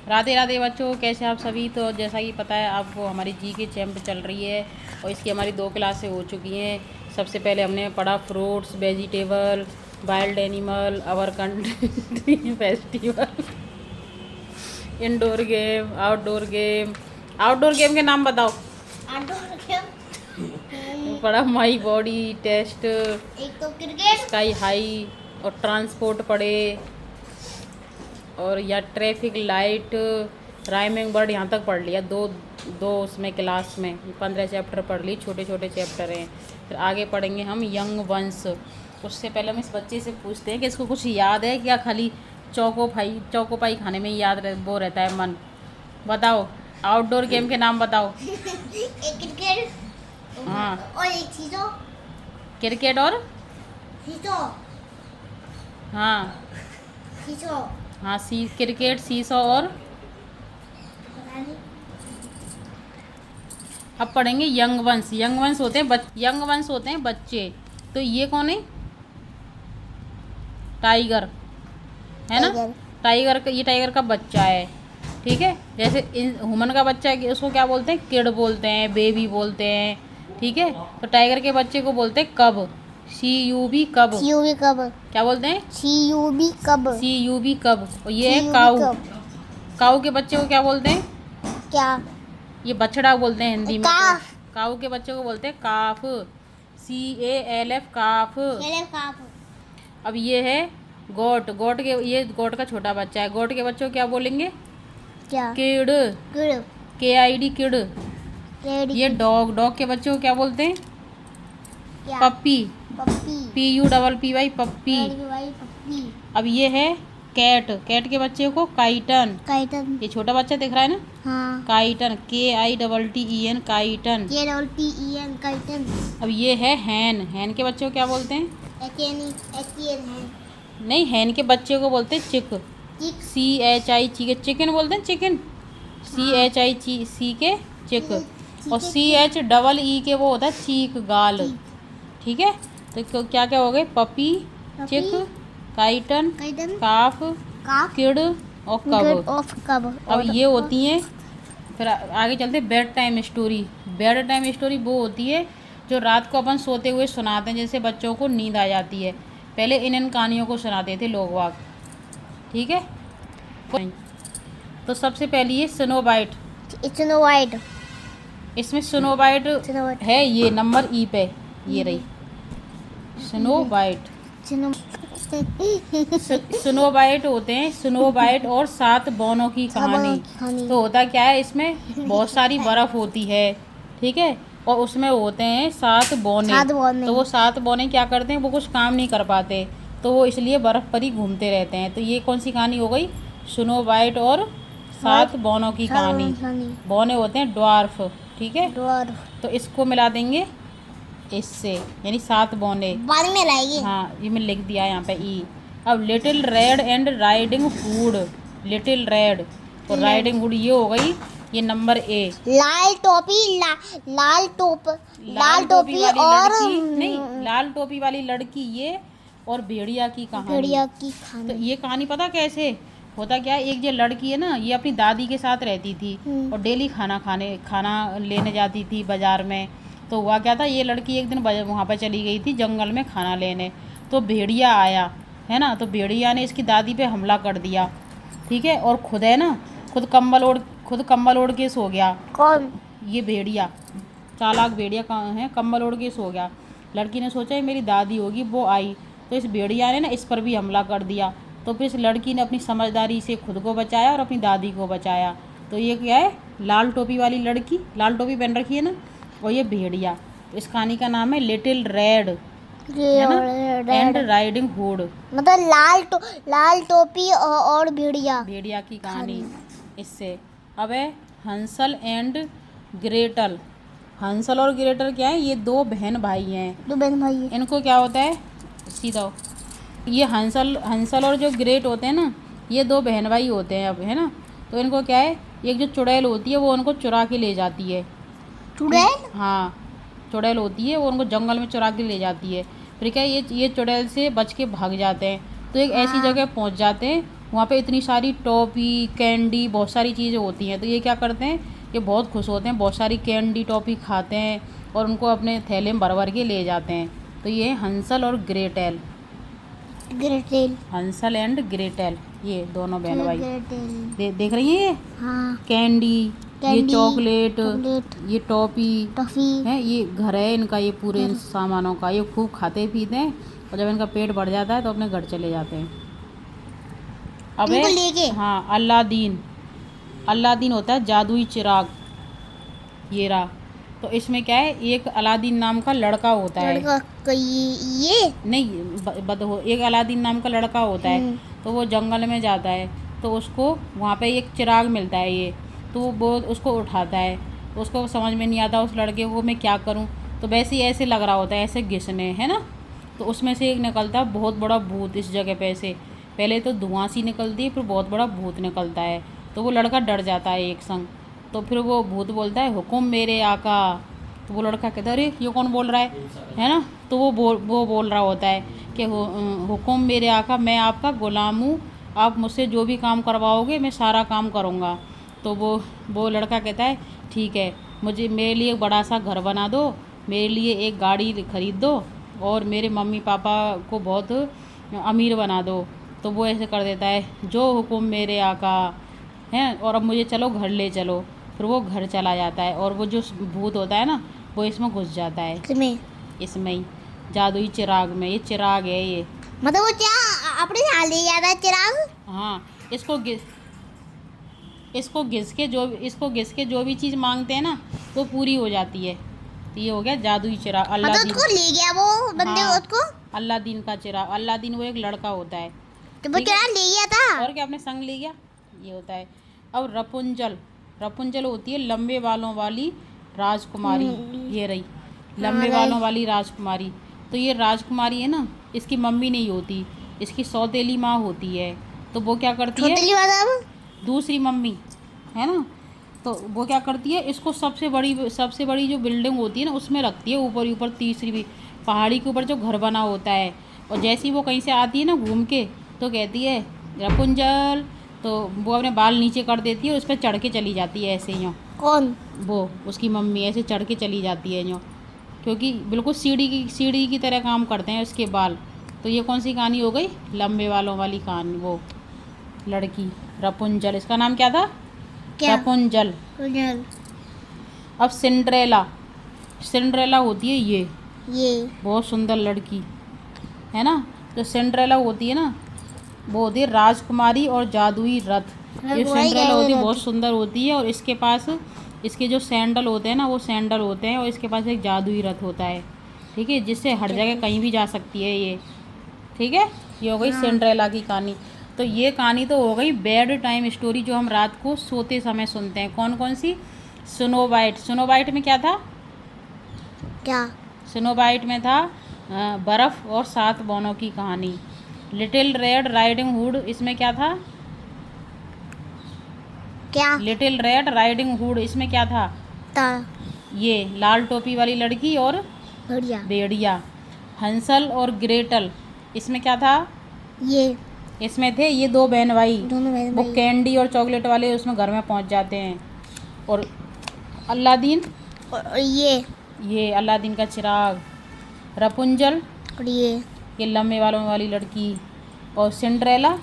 राधे राधे बच्चों, कैसे आप सभी। तो जैसा कि पता है आपको, हमारी जी के चैम्प चल रही है और इसकी हमारी 2 क्लासें हो चुकी हैं। सबसे पहले हमने पढ़ा fruits, vegetable, wild animal, our country festival, indoor game, outdoor game. Outdoor game के नाम बताओ। आउटडोर गेम पढ़ा माई बॉडी टेस्ट, एक तो क्रिकेट, स्काई हाई और ट्रांसपोर्ट पढ़े, और या ट्रैफिक लाइट, राइमिंग वर्ड यहाँ तक पढ़ लिया। दो दो उसमें क्लास में 15 चैप्टर पढ़ ली, छोटे छोटे चैप्टर हैं। फिर आगे पढ़ेंगे हम यंग वंस। उससे पहले हम इस बच्चे से पूछते हैं कि इसको कुछ याद है क्या, खाली चौको पाई खाने में ही वो रहता है मन। बताओ, आउटडोर गेम के नाम बताओ। एक क्रिकेट हाँ, और एक सीसो। क्रिकेट और सीसो हाँ सीसो हाँ क्रिकेट, सीसो और पता नहीं। अब पढ़ेंगे यंग वंस। यंग वंस होते हैं बच्चे। तो ये कौन है? टाइगर है ना। ये टाइगर का बच्चा है। ठीक है, जैसे ह्यूमन का बच्चा है, उसको क्या बोलते हैं? किड बोलते हैं, बेबी बोलते हैं। ठीक है, तो टाइगर के बच्चे को बोलते हैं कब। CUB कब। CUB कब। क्या बोलते हैं? CUB कब। CUB कब। और ये है CUB काऊ। कब। काऊ के बच्चे को क्या बोलते हैं? क्या? ये बछड़ा बोलते हैं हिंदी में। काफ। तो काऊ के बच्चे को बोलते हैं काफ। CALF काफ। अब ये है गोट। ये गोट का छोटा बच्चा है। गोट के बच्चे को क्या बोलेंगे? क्या? Kid. Good. KID kid. Ready. ये डॉग के बच्चे को क्या बोलते हैं? क्या? पप्पी। पप्पी। PUPPY पप्पी। पप्पी। अब ये है कैट के बच्चे को काइटन। काइटन। ये छोटा बच्चा दिख रहा है ना, हाँ। Chiton, KITTEN chiton. KTEN chiton. अब ये है हैन के बच्चे को क्या बोलते हैं? HN है। नहीं, हैन के बच्चे को बोलते हैं चिक। CHI चिकन बोलते हैं, चिकन। CHI के चिक। और CHEE के वो होता है चीक, गाल। ठीक है, तो क्या क्या हो गए? पपी, चिक, काइटन, काफ, किड और कब। अब ये होती हैं। फिर आगे चलते हैं bed time story. Bed time story वो होती है जो रात को अपन सोते हुए सुनाते हैं, जैसे बच्चों को नींद आ जाती है। पहले इन कहानियों को सुनाते थे लोग वाग। ठीक है, तो सबसे पहली है स्नो वाइट। Snow white. इसमें स्नो वाइट है, ये नंबर E पे ये रही स्नो वाइट। स्नो वाइट होते हैं स्नो वाइट और 7 बौनों की कहानी। तो होता क्या है, इसमें बहुत सारी बर्फ होती है। ठीक है, और उसमें होते हैं 7 बौने। तो वो 7 बौने क्या करते हैं? वो कुछ काम नहीं कर पाते, तो वो इसलिए बर्फ़ पर ही घूमते रहते हैं। तो ये कौन सी कहानी हो गई? स्नो वाइट और 7 बौनों की कहानी। बौने होते हैं ड्वार्फ। ठीक है, तो इसको मिला देंगे इससे, यानी 7 बौने बाद में लाएंगे। हाँ, ये मैं लिख दिया यहाँ पे E। अब little red and riding hood. Little red और राइडिंग हुड, ये हो गई ये नंबर A। लाल टोपी लाल टोपी वाली और लड़की नहीं, लाल टोपी वाली लड़की ये, और भेड़िया की कहानी। तो ये कहानी पता कैसे होता क्या है? एक जो लड़की है ना, ये अपनी दादी के साथ रहती थी और डेली खाना लेने जाती थी बाज़ार में। तो हुआ क्या था, ये लड़की एक दिन वहाँ पर चली गई थी जंगल में खाना लेने। तो भेड़िया आया है ना, तो भेड़िया ने इसकी दादी पे हमला कर दिया। ठीक है, और खुद है ना, खुद कंबल ओढ़ के सो गया। कौन? ये भेड़िया, चालाक भेड़िया कहाँ है, कंबल ओढ़ के सो गया। लड़की ने सोचा ये मेरी दादी होगी, वो आई तो इस भेड़िया ने ना इस पर भी हमला कर दिया। तो फिर इस लड़की ने अपनी समझदारी से खुद को बचाया और अपनी दादी को बचाया। तो ये क्या है? लाल टोपी वाली लड़की, लाल टोपी पहन रखी है ना, और ये भेड़िया। तो इस कहानी का नाम है little red and riding hood. मतलब लाल टोपी और भेड़िया की कहानी। इससे अब है हंसल एंड ग्रेटल। हंसल और ग्रेटल क्या है? ये 2 बहन भाई हैं। इनको क्या होता है? सीधा ये हंसल और जो ग्रेट होते हैं ना, ये 2 बहन भाई होते हैं अब, है ना। तो इनको क्या है, एक जो चुड़ैल होती है वो उनको चुरा के ले जाती है। चुड़ैल? हाँ, चुड़ैल होती है, वो उनको जंगल में चुरा के ले जाती है। फिर क्या है, ये चुड़ैल से बच के भाग जाते हैं। तो एक ऐसी जगह पहुंच जाते हैं वहाँ पे इतनी सारी टॉफ़ी कैंडी बहुत सारी चीज़ें होती हैं। तो ये क्या करते हैं, ये बहुत खुश होते हैं, बहुत सारी कैंडी टॉफ़ी खाते हैं और उनको अपने थैले में भर भर के ले जाते हैं। तो ये हंसल और ग्रेटेल, ग्रेटेल। हंसल एंड ग्रेटेल, ये दोनों बहन भाई। ग्रेटेल। देख रही हैं ये हाँ। कैंडी, ये कैंडी, चॉकलेट, चॉकलेट, ये टॉफ़ी टॉफी। है, ये घर है इनका, ये पूरे इन सामानों का। ये खूब खाते पीते हैं और जब इनका पेट भर जाता है तो अपने घर चले जाते हैं। अब इनको लेके। हाँ, अलादीन, अलादीन होता है जादुई चिराग, ये रहा। तो इसमें क्या है, एक अलादीन नाम का लड़का होता है। लड़का का ये नहीं, एक अलादीन नाम का लड़का होता है। तो वो जंगल में जाता है, तो उसको वहाँ पे एक चिराग मिलता है ये, तो वो उसको उठाता है। तो उसको समझ में नहीं आता उस लड़के को मैं क्या करूँ। तो वैसे ही ऐसे लग रहा होता है, ऐसे घिसने, है ना। तो उसमें से एक निकलता है बहुत बड़ा भूत इस जगह पे से। पहले तो धुआं सी निकलती है, फिर बहुत बड़ा भूत निकलता है। तो वो लड़का डर जाता है एक संग। तो फिर वो भूत बोलता है, हुकुम मेरे आका। तो वो लड़का कहता है, अरे ये कौन बोल रहा है ना। तो वो बोल रहा होता है कि हुकुम मेरे आका, मैं आपका गुलाम हूँ, आप मुझसे जो भी काम करवाओगे मैं सारा काम करूँगा। तो वो लड़का कहता है, ठीक है, मुझे मेरे लिए एक बड़ा सा घर बना दो, मेरे लिए एक गाड़ी खरीद दो और मेरे मम्मी पापा को बहुत अमीर बना दो। तो वो ऐसे कर देता है, जो हुकुम मेरे आका हैं, और अब मुझे चलो घर ले चलो। फिर वो घर चला जाता है और वो जो भूत होता है ना, वो इसमें घुस जाता है, इसमें ही जादुई चिराग में। ये चिराग है ये, मतलब वो क्या अपने साथ ले जाता है चिराग। हाँ, इसको घिस के जो भी चीज़ मांगते हैं ना वो पूरी हो जाती है। तो ये हो गया जादुई चिराग, मतलब अल्लादीन। उसको ले गया वो बंदे हाँ, उसको। अल्लादीन का चिराग। अल्लादीन वो एक लड़का होता है, तो वो चिराग ले गया था। और क्या अपने संग ले गया, ये होता है। अब रपुंजल, रपुंजल होती है लंबे बालों वाली राजकुमारी। ये रही लंबे बालों वाली राजकुमारी। तो ये राजकुमारी है ना, इसकी मम्मी नहीं होती, इसकी सौतेली माँ होती है। तो वो क्या करती है, मतलब दूसरी मम्मी, है ना। तो वो क्या करती है, इसको सबसे बड़ी जो बिल्डिंग होती है ना उसमें रखती है, ऊपर तीसरी भी पहाड़ी के ऊपर जो घर बना होता है। और जैसे ही वो कहीं से आती है ना घूम के, तो कहती है रपुंजल, तो वो अपने बाल नीचे कर देती है, उस पर चढ़ के चली जाती है ऐसे यूँ। कौन? वो उसकी मम्मी ऐसे चढ़ के चली जाती है यूँ, क्योंकि बिल्कुल सीढ़ी की तरह काम करते हैं उसके बाल। तो ये कौन सी कहानी हो गई, लंबे बालों वाली कहानी। वो लड़की रपुंजल, इसका नाम क्या था, रपुंजल। अब सिंड्रेला, सिंड्रेला होती है ये बहुत सुंदर लड़की, है ना। तो सिंड्रेला होती है ना, वो होती है राजकुमारी और जादुई रथ। ये सिंड्रेला होती है, बहुत सुंदर होती है, और इसके पास इसके जो सैंडल होते हैं ना, वो सैंडल होते हैं, और इसके पास एक जादुई रथ होता है, ठीक है, जिससे हर जगह कहीं भी जा सकती है ये, ठीक है। ये हो गई सिंड्रेला की कहानी। तो ये कहानी तो हो गई बेड टाइम स्टोरी, जो हम रात को सोते समय सुनते हैं। कौन कौन सी, स्नो वाइट। स्नो वाइट में क्या था, स्नो वाइट में था बर्फ़ और 7 बौनों की कहानी। लिटिल रेड राइडिंग हुड, इसमें क्या था, लिटिल रेड राइडिंग हुड, इसमें क्या था, ये लाल टोपी वाली लड़की और भेड़िया। हंसल और ग्रेटल, इसमें क्या था, इसमें थे ये 2 बहन भाई, वो कैंडी और चॉकलेट वाले उसमें घर में पहुंच जाते हैं। और अलादीन, ये अलादीन का चिराग। रपुंजल, और ये लंबे बालों वाली लड़की। और सिंड्रेला,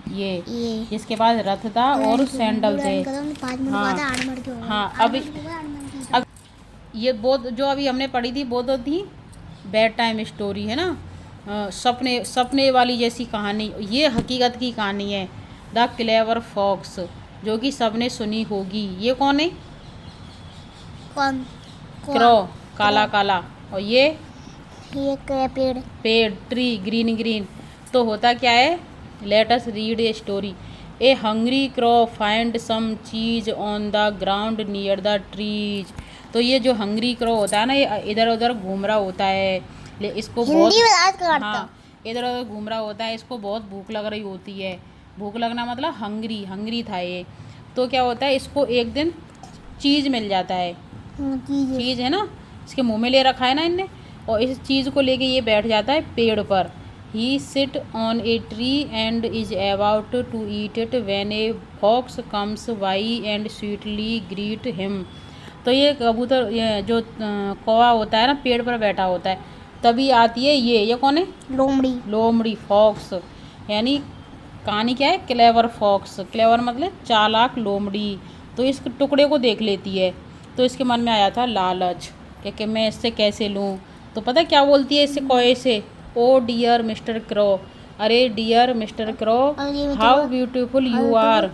ये जिसके पास रथ था और सैंडल थे। हाँ, अब ये बहुत जो अभी हमने पढ़ी थी वो तो थी बेड टाइम स्टोरी, है ना, सपने वाली जैसी कहानी। ये हकीकत की कहानी है, द क्लेवर फॉक्स, जो कि सबने सुनी होगी। ये कौन है, क्रो, काला काला। और ये पेड़, ट्री, ग्रीन। तो होता क्या है, let us read a story. A hungry crow find some cheese on the ground near the trees. तो ये जो हंग्री क्रो होता है ना, ये इधर उधर घूम रहा होता है, इसको बहुत, हाँ, इधर उधर घूम रहा होता है, इसको बहुत भूख लग रही होती है। भूख लगना मतलब हंग्री था ये। तो क्या होता है, इसको एक दिन चीज़ मिल जाता है, चीज़ है ना, इसके मुंह में ले रखा है ना इनने, और इस चीज़ को लेके ये बैठ जाता है पेड़ पर। He sit on a tree and is about to eat it when a fox comes by and sweetly greet him. तो ये कबूतर, ये जो कौवा होता है ना, पेड़ पर बैठा होता है, तभी आती है ये कौन है? लोमड़ी। लोमड़ी, फॉक्स। यानी कहानी क्या है? Clever fox. क्लेवर मतलब चालाक लोमड़ी। तो इस टुकड़े को देख लेती है, तो इसके मन में आया था लालच कि मैं इससे कैसे लूँ। तो पता क्या बोलती है इससे, कौवे से? ओ डियर मिस्टर क्रो, अरे dear mister crow, how beautiful you are,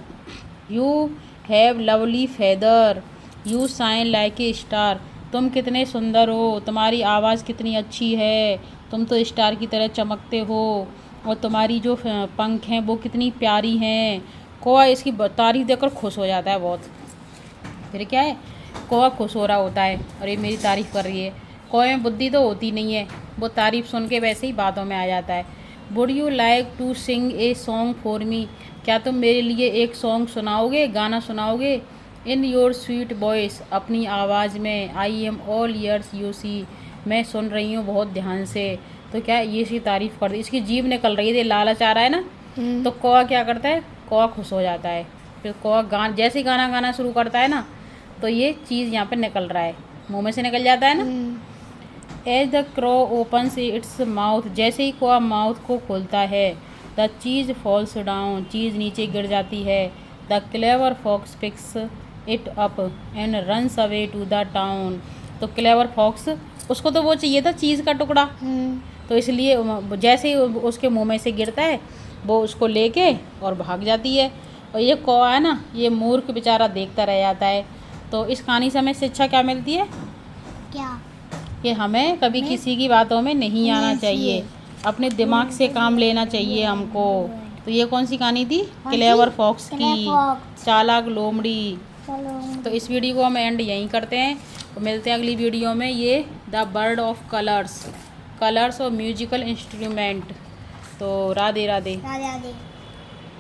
you have lovely feather, you shine like a star. तुम कितने सुंदर हो, तुम्हारी आवाज़ कितनी अच्छी है, तुम तो स्टार की तरह चमकते हो, और तुम्हारी जो पंख हैं वो कितनी प्यारी हैं। कौवा इसकी तारीफ़ देकर खुश हो जाता है बहुत। फिर क्या है, कौवा खुश हो रहा होता है, और ये मेरी तारीफ़ कर रही है। कौवे में बुद्धि तो होती नहीं है, वो तारीफ़ सुन के वैसे ही बातों में आ जाता है। Would you like to sing a song for me, क्या तुम मेरे लिए एक सॉन्ग सुनाओगे, गाना सुनाओगे? इन योर स्वीट वॉइस, अपनी आवाज़ में। I am all ears you see, मैं सुन रही हूँ बहुत ध्यान से। तो क्या ये इसकी तारीफ़ कर दी, इसकी जीभ निकल रही है, लालच आ रहा है ना। तो कौवा क्या करता है, कौवा खुश हो जाता है। फिर कौवा जैसे ही गाना गाना शुरू करता है ना, तो ये चीज़ यहाँ पे निकल रहा है, मुंह में से निकल जाता है ना। As the crow opens its mouth, जैसे ही कौवा माउथ को खोलता है, the cheese falls down, cheese नीचे गिर जाती है। The clever fox picks it up and runs away to the town. तो क्लेवर फॉक्स, उसको तो वो चाहिए था चीज़ का टुकड़ा, तो इसलिए जैसे ही उसके मुंह में से गिरता है, वो उसको लेके और भाग जाती है। और ये कौवा है ना, ये मूर्ख बेचारा देखता रह जाता है। तो इस कहानी से हमें शिक्षा क्या मिलती है? क्या? कि हमें कभी किसी की बातों में नहीं आना चाहिए, अपने दिमाग से काम लेना चाहिए हमको। तो ये कौन सी कहानी थी? क्लेवर फॉक्स की, चालाक लोमड़ी। तो इस वीडियो को हम एंड यहीं करते हैं, तो मिलते हैं अगली वीडियो में। ये the bird of colours, colours और म्यूजिकल इंस्ट्रूमेंट। तो राधे राधे। राधे राधे।